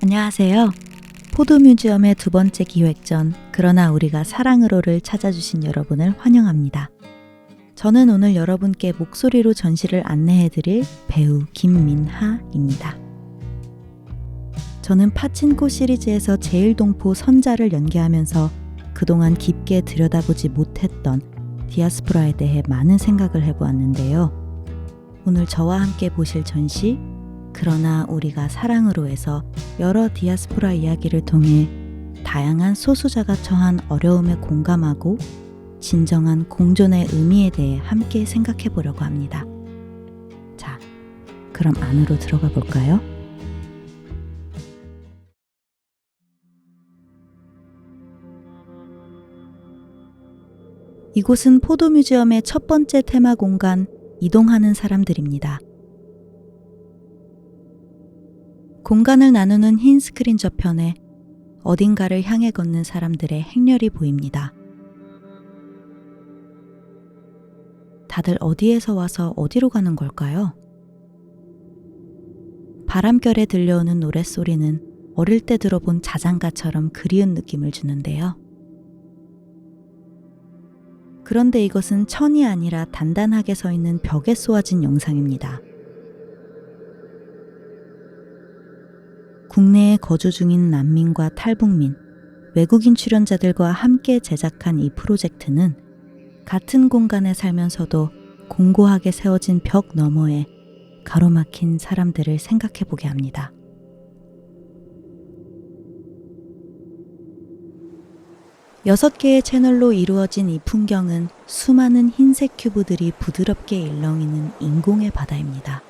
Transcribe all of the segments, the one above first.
안녕하세요. 포도뮤지엄의 두 번째 기획전 그러나 우리가 사랑으로를 찾아주신 여러분을 환영합니다. 저는 오늘 여러분께 목소리로 전시를 안내해드릴 배우 김민하입니다. 저는 파친코 시리즈에서 제일동포 선자를 연기하면서 그동안 깊게 들여다보지 못했던 디아스포라에 대해 많은 생각을 해보았는데요. 오늘 저와 함께 보실 전시 그러나 우리가 사랑으로에서 여러 디아스포라 이야기를 통해 다양한 소수자가 처한 어려움에 공감하고 진정한 공존의 의미에 대해 함께 생각해 보려고 합니다. 자, 그럼 안으로 들어가 볼까요? 이곳은 포도뮤지엄의 첫 번째 테마 공간 이동하는 사람들입니다. 공간을 나누는 흰 스크린 저편에 어딘가를 향해 걷는 사람들의 행렬이 보입니다. 다들 어디에서 와서 어디로 가는 걸까요? 바람결에 들려오는 노랫소리는 어릴 때 들어본 자장가처럼 그리운 느낌을 주는데요. 그런데 이것은 천이 아니라 단단하게 서 있는 벽에 쏘아진 영상입니다. 국내에 거주 중인 난민과 탈북민, 외국인 출연자들과 함께 제작한 이 프로젝트는 같은 공간에 살면서도 공고하게 세워진 벽 너머에 가로막힌 사람들을 생각해 보게 합니다. 여섯 개의 채널로 이루어진 이 풍경은 수많은 흰색 큐브들이 부드럽게 일렁이는 인공의 바다입니다.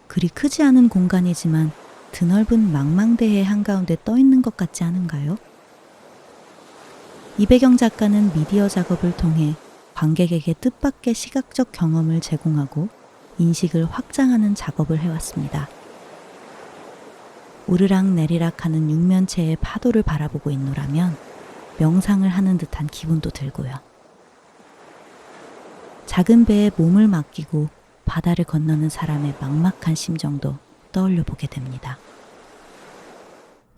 그리 크지 않은 공간이지만 드넓은 망망대해 한가운데 떠있는 것 같지 않은가요? 이배경 작가는 미디어 작업을 통해 관객에게 뜻밖의 시각적 경험을 제공하고 인식을 확장하는 작업을 해왔습니다. 오르락 내리락 하는 육면체의 파도를 바라보고 있노라면 명상을 하는 듯한 기분도 들고요. 작은 배에 몸을 맡기고 바다를 건너는 사람의 막막한 심정도 떠올려 보게 됩니다.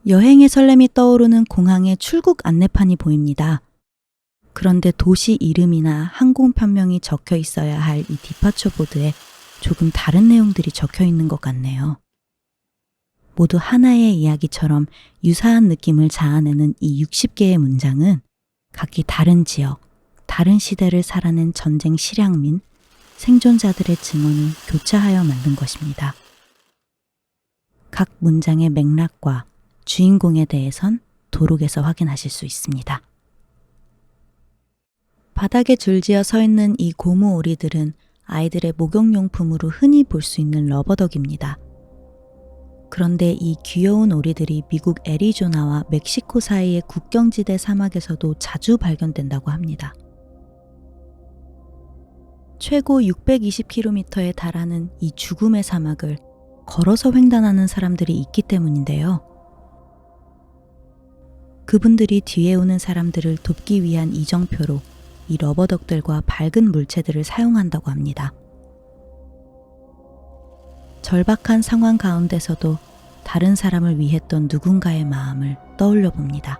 여행의 설렘이 떠오르는 공항의 출국 안내판이 보입니다. 그런데 도시 이름이나 항공편명이 적혀 있어야 할 이 디파처 보드에 조금 다른 내용들이 적혀 있는 것 같네요. 모두 하나의 이야기처럼 유사한 느낌을 자아내는 이 60개의 문장은 각기 다른 지역, 다른 시대를 살아낸 전쟁 실향민, 생존자들의 증언을 교차하여 만든 것입니다. 각 문장의 맥락과 주인공에 대해선 도록에서 확인하실 수 있습니다. 바닥에 줄지어 서 있는 이 고무 오리들은 아이들의 목욕용품으로 흔히 볼 수 있는 러버덕입니다. 그런데 이 귀여운 오리들이 미국 애리조나와 멕시코 사이의 국경지대 사막에서도 자주 발견된다고 합니다. 최고 620km에 달하는 이 죽음의 사막을 걸어서 횡단하는 사람들이 있기 때문인데요. 그분들이 뒤에 오는 사람들을 돕기 위한 이정표로 이 러버덕들과 밝은 물체들을 사용한다고 합니다. 절박한 상황 가운데서도 다른 사람을 위했던 누군가의 마음을 떠올려 봅니다.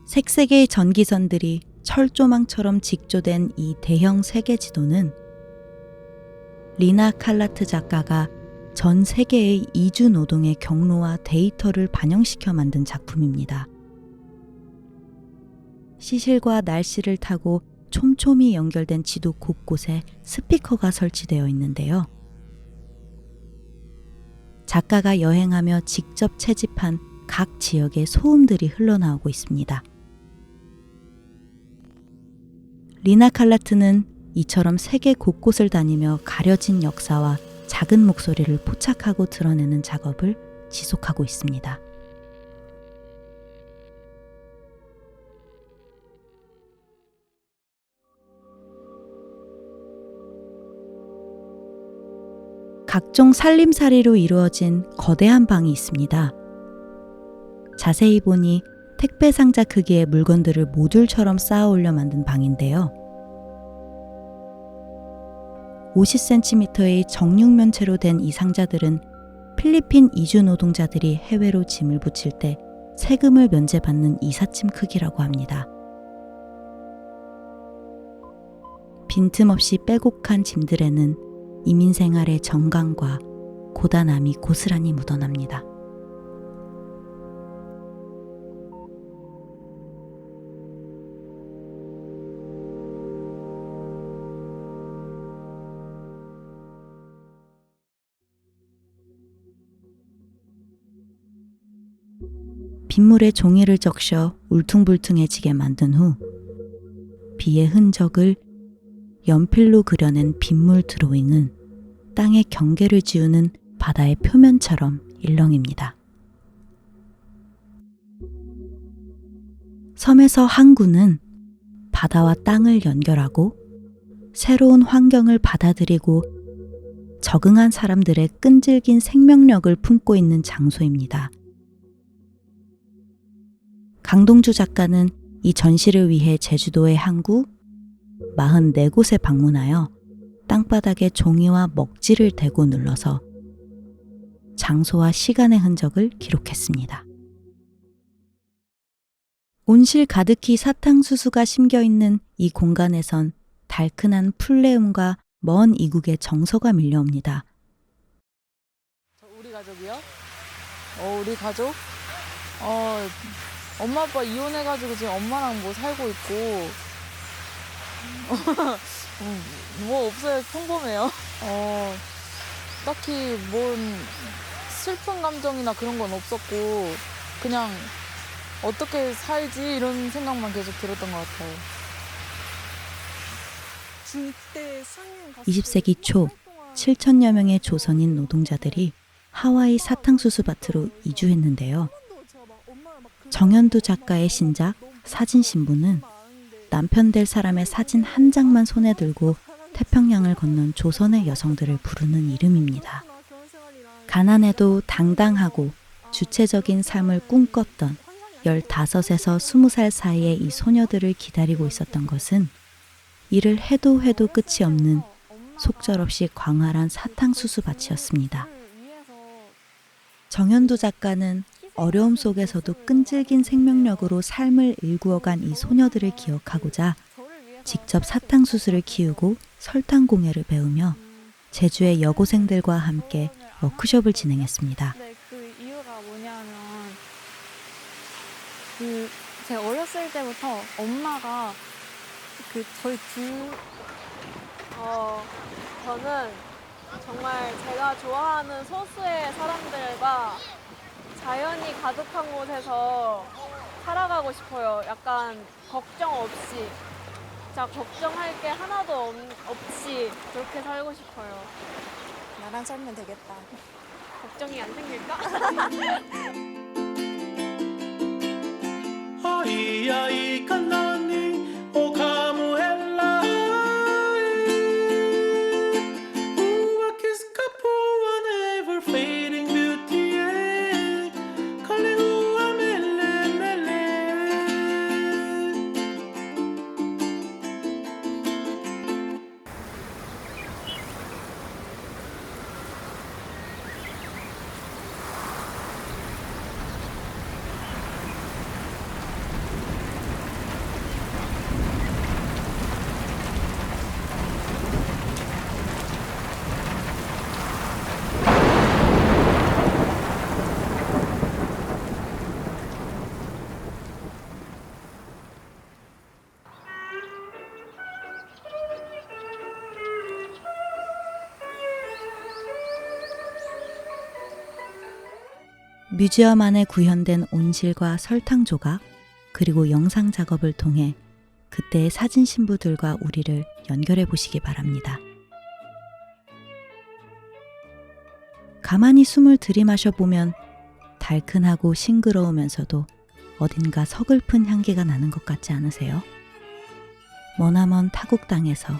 색색의 전기선들이 철조망처럼 직조된 이 대형 세계 지도는 리나 칼라트 작가가 전 세계의 이주 노동의 경로와 데이터를 반영시켜 만든 작품입니다. 시실과 날씨를 타고 촘촘히 연결된 지도 곳곳에 스피커가 설치되어 있는데요. 작가가 여행하며 직접 채집한 각 지역의 소음들이 흘러나오고 있습니다. 리나 칼라트는 이처럼 세계 곳곳을 다니며 가려진 역사와 작은 목소리를 포착하고 드러내는 작업을 지속하고 있습니다. 각종 살림살이로 이루어진 거대한 방이 있습니다. 자세히 보니 택배 상자 크기의 물건들을 모듈처럼 쌓아 올려 만든 방인데요. 50cm의 정육면체로 된 이 상자들은 필리핀 이주 노동자들이 해외로 짐을 붙일 때 세금을 면제받는 이삿짐 크기라고 합니다. 빈틈없이 빼곡한 짐들에는 이민 생활의 정감과 고단함이 고스란히 묻어납니다. 빗물에 종이를 적셔 울퉁불퉁해지게 만든 후 비의 흔적을 연필로 그려낸 빗물 드로잉은 땅의 경계를 지우는 바다의 표면처럼 일렁입니다. 섬에서 항구는 바다와 땅을 연결하고 새로운 환경을 받아들이고 적응한 사람들의 끈질긴 생명력을 품고 있는 장소입니다. 강동주 작가는 이 전시를 위해 제주도의 항구 44곳에 방문하여 땅바닥에 종이와 먹지를 대고 눌러서 장소와 시간의 흔적을 기록했습니다. 온실 가득히 사탕수수가 심겨있는 이 공간에선 달큰한 풀내음과 먼 이국의 정서가 밀려옵니다. 우리 가족이요? 우리 가족? 엄마 아빠 이혼해가지고 지금 엄마랑 뭐 살고 있고 뭐 없어요. 평범해요. 딱히 뭔 슬픈 감정이나 그런 건 없었고 그냥 어떻게 살지 이런 생각만 계속 들었던 것 같아요. 20세기 초 7천여 명의 조선인 노동자들이 하와이 사탕수수 밭으로 이주했는데요. 정현두 작가의 신작 사진신부는 남편 될 사람의 사진 한 장만 손에 들고 태평양을 건넌 조선의 여성들을 부르는 이름입니다. 가난해도 당당하고 주체적인 삶을 꿈꿨던 15에서 20살 사이의 이 소녀들을 기다리고 있었던 것은 일을 해도 끝이 없는 속절없이 광활한 사탕수수 밭이었습니다. 정현두 작가는 어려움 속에서도 끈질긴 생명력으로 삶을 일구어간 이 소녀들을 기억하고자 직접 사탕수수를 키우고 설탕공예를 배우며 제주의 여고생들과 함께 워크숍을 진행했습니다. 네, 그 이유가 뭐냐면 제가 어렸을 때부터 엄마가 저희 저는 정말 제가 좋아하는 소수의 사람들과 자연이 가득한 곳에서 살아가고 싶어요. 약간 걱정 없이, 진짜 걱정할 게 하나도 없이 그렇게 살고 싶어요. 나랑 살면 되겠다. 걱정이 안 생길까? Ai, ai, kanani, o kamu ella. Ua kiskapu, a never fading beauty. Kalehua mele, mele. 뮤지엄 안에 구현된 온실과 설탕 조각, 그리고 영상 작업을 통해 그때의 사진 신부들과 우리를 연결해 보시기 바랍니다. 가만히 숨을 들이마셔 보면 달큰하고 싱그러우면서도 어딘가 서글픈 향기가 나는 것 같지 않으세요? 머나먼 타국 땅에서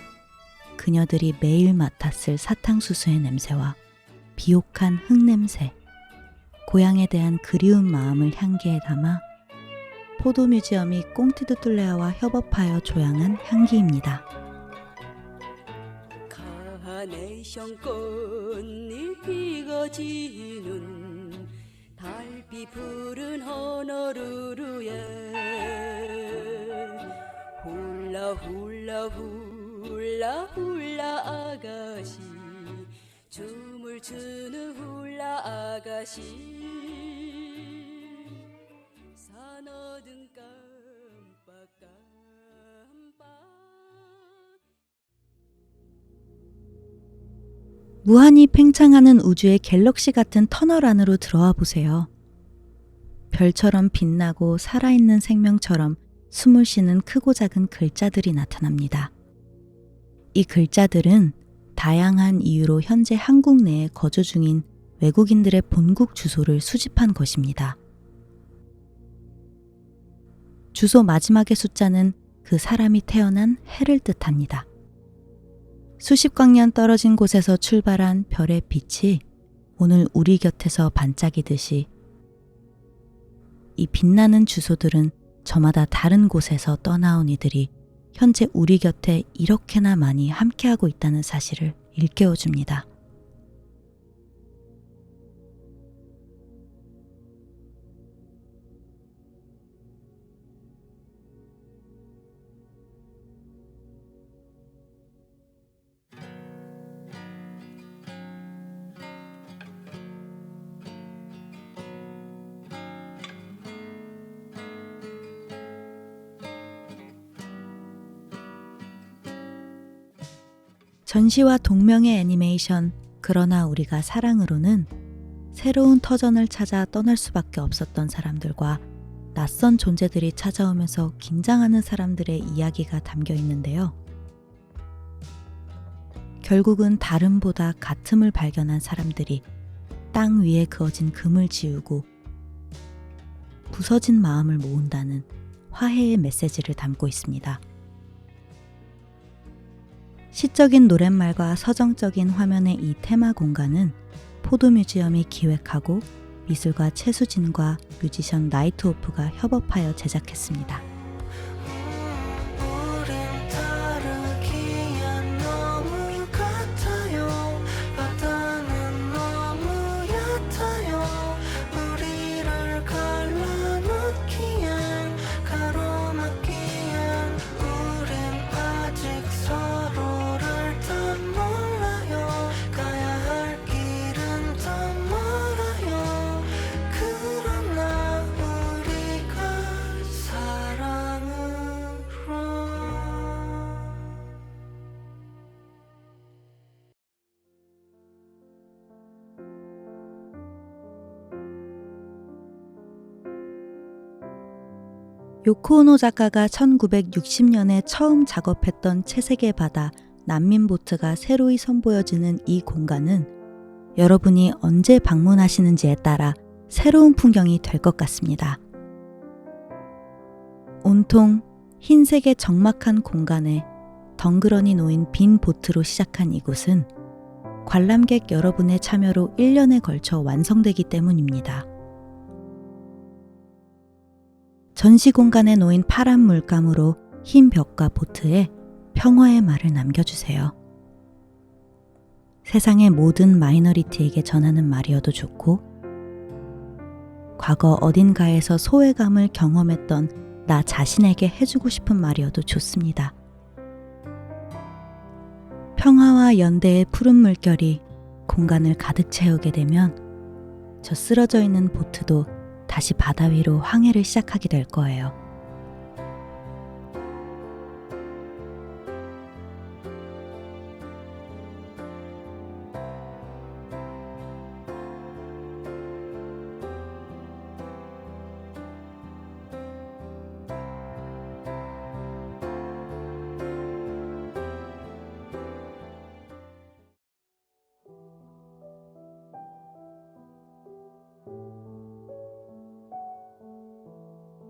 그녀들이 매일 맡았을 사탕수수의 냄새와 비옥한 흙냄새, 고향에 대한 그리운 마음을 향기에 담아 포도 뮤지엄이 꽁티드 툴레아와 협업하여 조향한 향기입니다. 시성꽃잎 피가 지는 달빛 푸른 하늘으로에 훌라 훌라 훌라 훌라 아가씨 춤을 추는 훌라 아가씨 산어등 깜빡깜빡 무한히 팽창하는 우주의 갤럭시 같은 터널 안으로 들어와 보세요. 별처럼 빛나고 살아있는 생명처럼 숨을 쉬는 크고 작은 글자들이 나타납니다. 이 글자들은 다양한 이유로 현재 한국 내에 거주 중인 외국인들의 본국 주소를 수집한 것입니다. 주소 마지막의 숫자는 그 사람이 태어난 해를 뜻합니다. 수십 광년 떨어진 곳에서 출발한 별의 빛이 오늘 우리 곁에서 반짝이듯이 이 빛나는 주소들은 저마다 다른 곳에서 떠나온 이들이 현재 우리 곁에 이렇게나 많이 함께하고 있다는 사실을 일깨워줍니다. 전시와 동명의 애니메이션 그러나 우리가 사랑으로는 새로운 터전을 찾아 떠날 수밖에 없었던 사람들과 낯선 존재들이 찾아오면서 긴장하는 사람들의 이야기가 담겨 있는데요. 결국은 다름보다 같음을 발견한 사람들이 땅 위에 그어진 금을 지우고 부서진 마음을 모은다는 화해의 메시지를 담고 있습니다. 시적인 노랫말과 서정적인 화면의 이 테마 공간은 포도뮤지엄이 기획하고 미술가 최수진과 뮤지션 나이트오프가 협업하여 제작했습니다. 우린 다르기엔 너무 같아요. 바다는 너무 얕아요. 우리를 갈라놓기엔 가로막기엔 우린 아직 서로를 다 몰라요. 가야 할 길은 더 멀어요. 그러나 우리가 사랑으로 요코 오노 작가가 1960년에 처음 작업했던 채색의 바다 난민보트가 새로이 선보여지는 이 공간은 여러분이 언제 방문하시는지에 따라 새로운 풍경이 될 것 같습니다. 온통 흰색의 적막한 공간에 덩그러니 놓인 빈 보트로 시작한 이곳은 관람객 여러분의 참여로 1년에 걸쳐 완성되기 때문입니다. 전시 공간에 놓인 파란 물감으로 흰 벽과 보트에 평화의 말을 남겨주세요. 세상의 모든 마이너리티에게 전하는 말이어도 좋고, 과거 어딘가에서 소외감을 경험했던 나 자신에게 해주고 싶은 말이어도 좋습니다. 평화와 연대의 푸른 물결이 공간을 가득 채우게 되면 저 쓰러져 있는 보트도 다시 바다 위로 항해를 시작하게 될 거예요.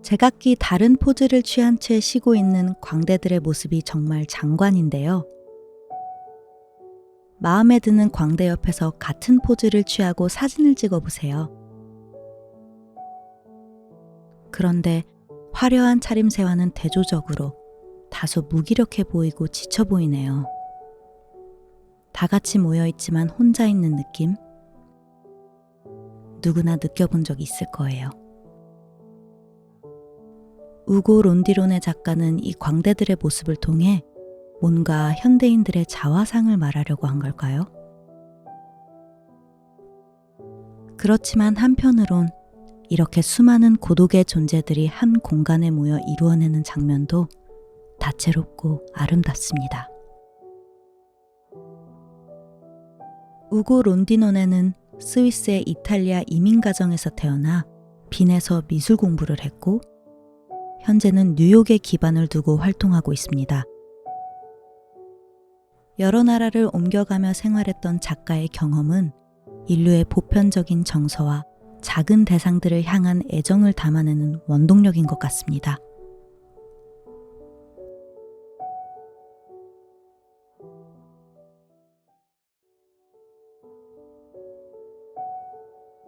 제각기 다른 포즈를 취한 채 쉬고 있는 광대들의 모습이 정말 장관인데요. 마음에 드는 광대 옆에서 같은 포즈를 취하고 사진을 찍어보세요. 그런데 화려한 차림새와는 대조적으로 다소 무기력해 보이고 지쳐 보이네요. 다 같이 모여있지만 혼자 있는 느낌? 누구나 느껴본 적 있을 거예요. 우고 론디론의 작가는 이 광대들의 모습을 통해 뭔가 현대인들의 자화상을 말하려고 한 걸까요? 그렇지만 한편으론 이렇게 수많은 고독의 존재들이 한 공간에 모여 이루어내는 장면도 다채롭고 아름답습니다. 우고 론디논에는 스위스의 이탈리아 이민 가정에서 태어나 빈에서 미술 공부를 했고 현재는 뉴욕에 기반을 두고 활동하고 있습니다. 여러 나라를 옮겨가며 생활했던 작가의 경험은 인류의 보편적인 정서와 작은 대상들을 향한 애정을 담아내는 원동력인 것 같습니다.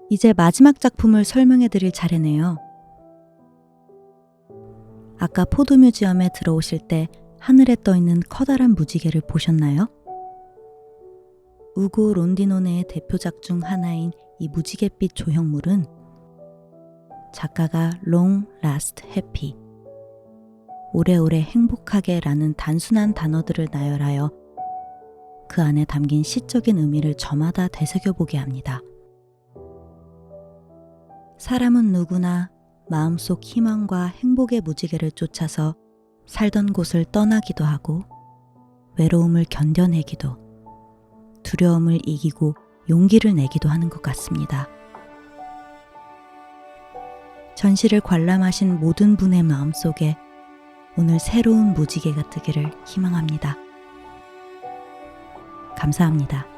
이제 마지막 작품을 설명해 드릴 차례네요. 아까 포도뮤지엄에 들어오실 때 하늘에 떠있는 커다란 무지개를 보셨나요? 우고 론디노네의 대표작 중 하나인 이 무지갯빛 조형물은 작가가 Long Last Happy, 오래오래 행복하게 라는 단순한 단어들을 나열하여 그 안에 담긴 시적인 의미를 저마다 되새겨보게 합니다. 사람은 누구나 마음속 희망과 행복의 무지개를 쫓아서 살던 곳을 떠나기도 하고 외로움을 견뎌내기도 두려움을 이기고 용기를 내기도 하는 것 같습니다. 전시를 관람하신 모든 분의 마음속에 오늘 새로운 무지개가 뜨기를 희망합니다. 감사합니다.